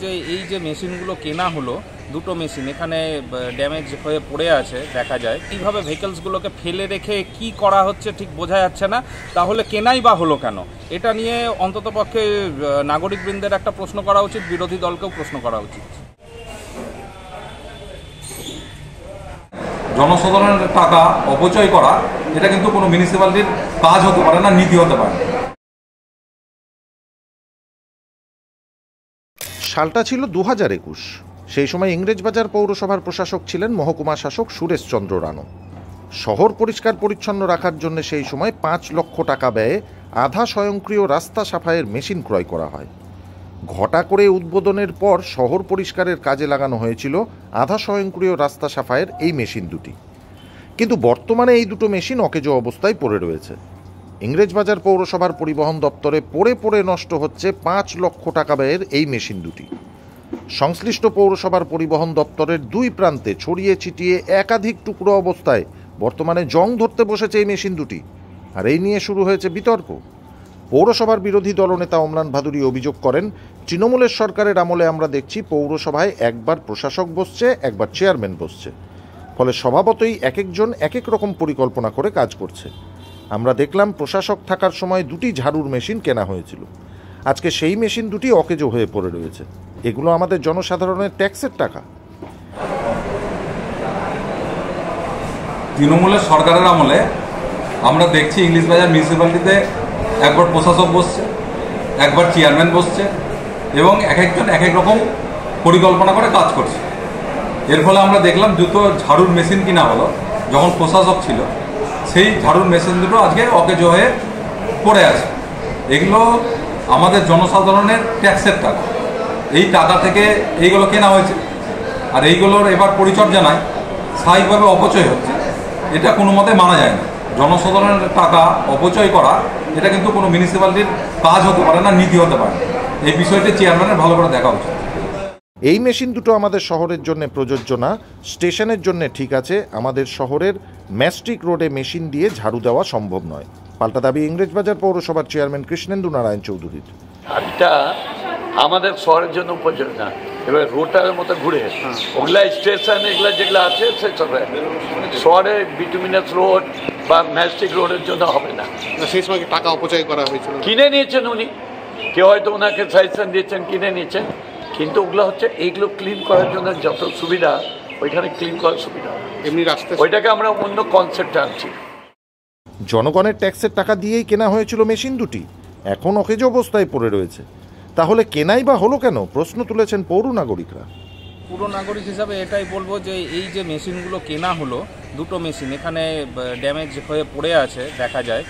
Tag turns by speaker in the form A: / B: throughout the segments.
A: যে এই যে মেশিনগুলো কেনা হলো, দুটো মেশিন এখানে ড্যামেজ হয়ে পড়ে আছে দেখা যায়, কিভাবে ভেহিকলসগুলোকে ফেলে রেখে কি করা হচ্ছে ঠিক বোঝা যাচ্ছে না। তাহলে কেনাই বা হলো কেন? এটা নিয়ে অন্ততপক্ষে নাগরিকবৃন্দের একটা প্রশ্ন করা উচিত, বিরোধী দলকেও প্রশ্ন করা উচিত।
B: জনসাধারণের টাকা অপচয় করা এটা কিন্তু কোনো মিউনিসিপ্যালিটির কাজ হতে পারে না, নীতি হতে পারে।
C: সালটা ছিল 2021। সেই সময় ইংরেজবাজার পৌরসভার প্রশাসক ছিলেন মহকুমা শাসক সুরেশচন্দ্র রানো। শহর পরিষ্কার পরিচ্ছন্ন রাখার জন্য সেই সময় 5 লক্ষ টাকা ব্যয়ে আধা স্বয়ংক্রিয় রাস্তা সাফাইয়ের মেশিন ক্রয় করা হয়। ঘটা করে উদ্বোধনের পর শহর পরিষ্কারের কাজে লাগানো হয়েছিল আধা স্বয়ংক্রিয় রাস্তা সাফাইয়ের এই মেশিন দুটি। কিন্তু বর্তমানে এই দুটো মেশিন অকেজো অবস্থায় পড়ে রয়েছে। ইংরেজবাজার পৌরসভার পরিবহন দপ্তরে পড়ে পড়ে নষ্ট হচ্ছে 5 লক্ষ টাকা ব্যয়ের এই মেশিন দুটি। সংশ্লিষ্ট পৌরসভার পরিবহন দপ্তরের দুই প্রান্তে ছড়িয়ে ছিটিয়ে একাধিক টুকরো অবস্থায় বর্তমানে জং ধরতে বসেছে এই মেশিন দুটি। আর এই নিয়ে শুরু হয়েছে বিতর্ক। পৌরসভার বিরোধী দলনেতা অম্লান ভাদুরী অভিযোগ করেন, তৃণমূলের সরকারের আমলে আমরা দেখছি পৌরসভায় একবার প্রশাসক বসছে, একবার চেয়ারম্যান বসছে, ফলে স্বভাবতই এক একজন এক এক রকম পরিকল্পনা করে কাজ করছে। আমরা দেখলাম প্রশাসক থাকার সময় দুটি ঝাড়ুর মেশিন কেনা হয়েছিল, আজকে সেই মেশিন দুটি অকেজো হয়ে পড়ে রয়েছে। এগুলো আমাদের জনসাধারণের ট্যাক্সের টাকা।
B: তৃণমূলের সরকারের আমলে আমরা দেখছি ইংলিশবাজার মিউনিসিপ্যালিটিতে একবার প্রশাসক বসছে, একবার চেয়ারম্যান বসছে এবং এক একজন এক এক রকম পরিকল্পনা করে কাজ করছে। এর ফলে আমরা দেখলাম দুটো ঝাড়ুর মেশিন কিনা হলো, যখন প্রশাসক ছিল সেই ঝাড়ুর মেশিন দুটো আজকে অকেজো হয়ে পড়ে আছে। এগুলো আমাদের জনসাধারণের ট্যাক্সের টাকা, এই টাকা থেকে এইগুলো কেনা হয়েছে, আর এইগুলোর এবার পরিচর্যা নাই, স্বাভাবিকভাবে অপচয় হচ্ছে। এটা কোনো মতে মানা যায় না। জনসাধারণের টাকা অপচয় করা এটা কিন্তু কোনো মিউনিসিপ্যালিটির কাজ হতে পারে না, নীতি হতে পারে। এই বিষয়টি চেয়ারম্যানের ভালো করে দেখা উচিত।
C: এই মেশিন দুটো আমাদের শহরের জন্য প্রযোজ্য না, স্টেশনের জন্য ঠিক আছে, আমাদের শহরের ম্যাস্টিক রোডে মেশিন দিয়ে ঝাড়ু দেওয়া সম্ভব নয়। পাল্টা দাবি ইংরেজবাজার পৌরসভার চেয়ারম্যান কৃষ্ণেন্দু নারায়ণ চৌধুরীর।
D: এটা আমাদের শহরের জন্য উপযোগী না। এবার রোডটার মতো ঘুরে ওগুলা স্টেশন এগুলা যেগুলো আছে সেসব শহরে বিটুমিনাস রোড বা ম্যাস্টিক রোডের জন্য হবে না।
E: সেই সময় টাকা অপচয় করা হয়েছিল,
D: কিনে নিয়েছেন উনি, কেউ হয়তো ওনাকে সাজেশন দিয়েছেন, কিনে নিয়েছেন, কিন্তু ওগুলো হচ্ছে এইগুলো ক্লিন করার জন্য যত সুবিধা ওইখানে ক্লিন করার সুবিধা
E: এমনি রাস্তা,
D: ওইটাকে আমরা অন্য কনসেপ্টে আনছি।
C: জনগণের ট্যাক্সের টাকা দিয়েই কেনা হয়েছিল মেশিন দুটি, এখন অকেজো অবস্থায় পড়ে রয়েছে। তাহলে কেনাই বা হলো কেন, প্রশ্ন তুলেছেন পৌর নাগরিকরা।
A: পুর নাগরিক হিসাবে এটাই বলবো যে এই যে মেশিনগুলো কেনা হলো, দুটো মেশিন এখানে ড্যামেজ হয়ে পড়ে আছে দেখা যায়,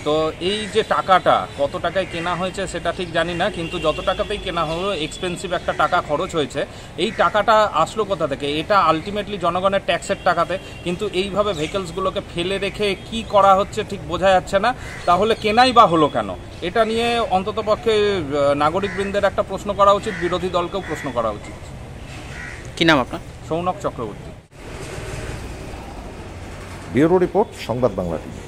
A: তো এই যে টাকাটা কত টাকায় কেনা হয়েছে সেটা ঠিক জানি না, কিন্তু যত টাকাতেই কেনা হলো এক্সপেন্সিভ একটা টাকা খরচ হয়েছে। এই টাকাটা আসলো কোথা থেকে? এটা আলটিমেটলি জনগণের ট্যাক্সের টাকাতে, কিন্তু এইভাবে ভেহিকলসগুলোকে ফেলে রেখে কি করা হচ্ছে ঠিক বোঝা যাচ্ছে না। তাহলে কেনাই বা হলো কেন? এটা নিয়ে অন্ততপক্ষে নাগরিকবৃন্দের একটা প্রশ্ন করা উচিত, বিরোধী দলকেও প্রশ্ন করা উচিত।
F: কি নাম আপনার?
A: সৌনক চক্রবর্তী।
C: ব্যুরো রিপোর্ট, সংবাদ বাংলা টিভি।